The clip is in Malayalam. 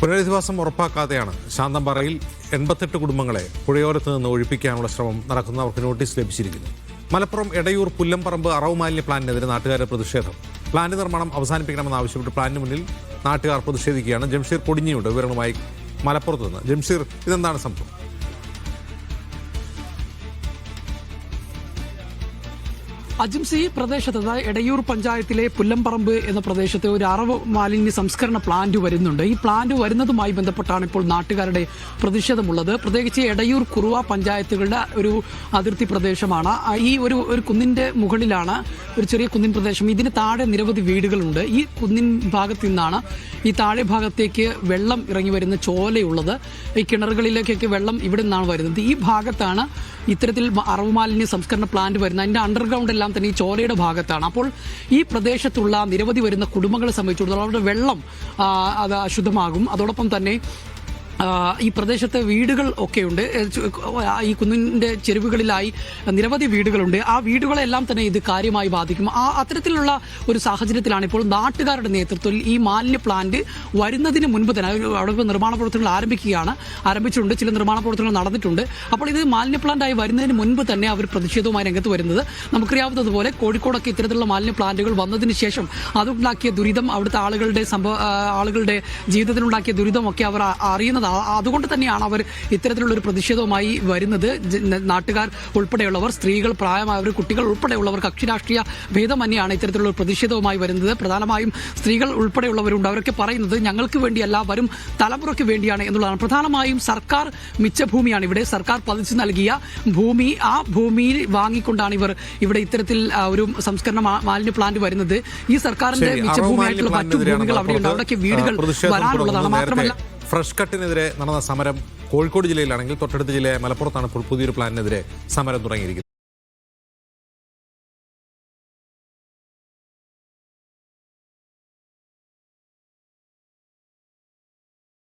പുനരധിവാസം ഉറപ്പാക്കാതെയാണ് ശാന്തമ്പാറയിൽ 88 കുടുംബങ്ങളെ പുഴയോരത്ത് നിന്ന് ഒഴിപ്പിക്കാനുള്ള ശ്രമം നടക്കുന്നവർക്ക് നോട്ടീസ് ലഭിച്ചിരിക്കുന്നു. മലപ്പുറം എടയൂർ പുല്ലംപറമ്പ് അറവുമാലിന്യ പ്ലാന്റിനെതിരെ നാട്ടുകാരുടെ പ്രതിഷേധം. പ്ലാന്റ് നിർമ്മാണം അവസാനിപ്പിക്കണമെന്നാവശ്യപ്പെട്ട് പ്ലാന്റിന് മുന്നിൽ നാട്ടുകാർ പ്രതിഷേധിക്കുകയാണ്. ജംഷീർ പൊടിഞ്ഞിയുണ്ട് വിവരങ്ങളുമായി മലപ്പുറത്ത് നിന്ന്. ജംഷീർ, ഇതെന്താണ് സംഭവം? അജിംസി പ്രദേശത്ത് എടയൂർ പഞ്ചായത്തിലെ പുല്ലംപറമ്പ് എന്ന പ്രദേശത്ത് ഒരു അറവ് മാലിന്യ സംസ്കരണ പ്ലാന്റ് വരുന്നുണ്ട്. ഈ പ്ലാന്റ് വരുന്നതുമായി ബന്ധപ്പെട്ടാണ് ഇപ്പോൾ നാട്ടുകാരുടെ പ്രതിഷേധമുള്ളത്. പ്രത്യേകിച്ച് എടയൂർ കുറുവ പഞ്ചായത്തുകളുടെ ഒരു അതിർത്തി പ്രദേശമാണ്. ഈ ഒരു കുന്നിന്റെ മുകളിലാണ് ഒരു ചെറിയ കുന്നിൻ പ്രദേശം. ഇതിന് താഴെ നിരവധി വീടുകളുണ്ട്. ഈ കുന്നിൻ ഭാഗത്ത് നിന്നാണ് ഈ താഴെ ഭാഗത്തേക്ക് വെള്ളം ഇറങ്ങി വരുന്ന ചോലയുള്ളത്. ഈ കിണറുകളിലേക്കൊക്കെ വെള്ളം ഇവിടെ നിന്നാണ് വരുന്നത്. ഈ ഭാഗത്താണ് ഇത്തരത്തിൽ അറവ് മാലിന്യ സംസ്കരണ പ്ലാന്റ് വരുന്നത്. അതിന്റെ അണ്ടർഗ്രൗണ്ട് എല്ലാം തന്നെ ഈ ചോലയുടെ ഭാഗത്താണ്. അപ്പോൾ ഈ പ്രദേശത്തുള്ള നിരവധി വരുന്ന കുടുംബങ്ങളെ സംബന്ധിച്ചിടത്തോളം അവരുടെ വെള്ളം അത് അശുദ്ധമാകും. അതോടൊപ്പം തന്നെ ഈ പ്രദേശത്തെ വീടുകൾ ഒക്കെയുണ്ട്. ഈ കുന്നിന്റെ ചെരുവുകളിലായി നിരവധി വീടുകളുണ്ട്. ആ വീടുകളെല്ലാം തന്നെ ഇത് കാര്യമായി ബാധിക്കും. അത്തരത്തിലുള്ള ഒരു സാഹചര്യത്തിലാണ് ഇപ്പോൾ നാട്ടുകാരുടെ നേതൃത്വത്തിൽ ഈ മാലിന്യ പ്ലാന്റ് വരുന്നതിന് മുൻപ് തന്നെ അവിടെ നിർമ്മാണ പ്രവർത്തനങ്ങൾ ആരംഭിച്ചിട്ടുണ്ട്. ചില നിർമ്മാണ പ്രവർത്തനങ്ങൾ നടന്നിട്ടുണ്ട്. അപ്പോൾ ഇത് മാലിന്യ പ്ലാന്റായി വരുന്നതിന് മുൻപ് തന്നെ അവർ പ്രതിഷേധവുമായി രംഗത്ത് വരുന്നത്. നമുക്കറിയാവുന്നതുപോലെ കോഴിക്കോടൊക്കെ ഇത്തരത്തിലുള്ള മാലിന്യ പ്ലാന്റുകൾ വന്നതിന് ശേഷം അതുണ്ടാക്കിയ ദുരിതം, അവിടുത്തെ ആളുകളുടെ ജീവിതത്തിലുണ്ടാക്കിയ ദുരിതമൊക്കെ അവർ അറിയുന്നത്. അതുകൊണ്ട് തന്നെയാണ് അവർ ഇത്തരത്തിലുള്ള ഒരു പ്രതിഷേധവുമായി വരുന്നത്. നാട്ടുകാർ ഉൾപ്പെടെയുള്ളവർ, സ്ത്രീകൾ, പ്രായമായവർ, കുട്ടികൾ ഉൾപ്പെടെയുള്ളവർ കക്ഷിരാഷ്ട്രീയ ഭേദമന്യാണ് ഇത്തരത്തിലുള്ള പ്രതിഷേധവുമായി വരുന്നത്. പ്രധാനമായും സ്ത്രീകൾ ഉൾപ്പെടെയുള്ളവരുണ്ട്. അവരൊക്കെ പറയുന്നത് ഞങ്ങൾക്ക് വേണ്ടിയല്ല, വരും തലമുറയ്ക്ക് വേണ്ടിയാണ് എന്നുള്ളതാണ്. പ്രധാനമായും സർക്കാർ മിച്ചഭൂമിയാണ് ഇവിടെ. സർക്കാർ പതിച്ചു നൽകിയ ഭൂമി, ആ ഭൂമിയിൽ വാങ്ങിക്കൊണ്ടാണ് ഇവർ ഇവിടെ ഇത്തരത്തിൽ ഒരു സംസ്കരണ മാലിന്യ പ്ലാന്റ് വരുന്നത്. ഈ സർക്കാരിന്റെ മിച്ചഭൂമിയായിട്ടുള്ള മറ്റു ഭൂമികൾ അവിടെയുണ്ട്. അവിടേക്ക് വീടുകൾ വരാനുള്ളതാണ്. മാത്രമല്ല, ഫ്രഷ് കട്ടിനെതിരെ നടന്ന സമരം കോഴിക്കോട് ജില്ലയിലാണെങ്കിൽ തൊട്ടടുത്ത ജില്ലയായ മലപ്പുറത്താണ് ഇപ്പോൾ പുതിയൊരു പ്ലാന്റിനെതിരെ സമരം തുടങ്ങിയിരിക്കുന്നത്.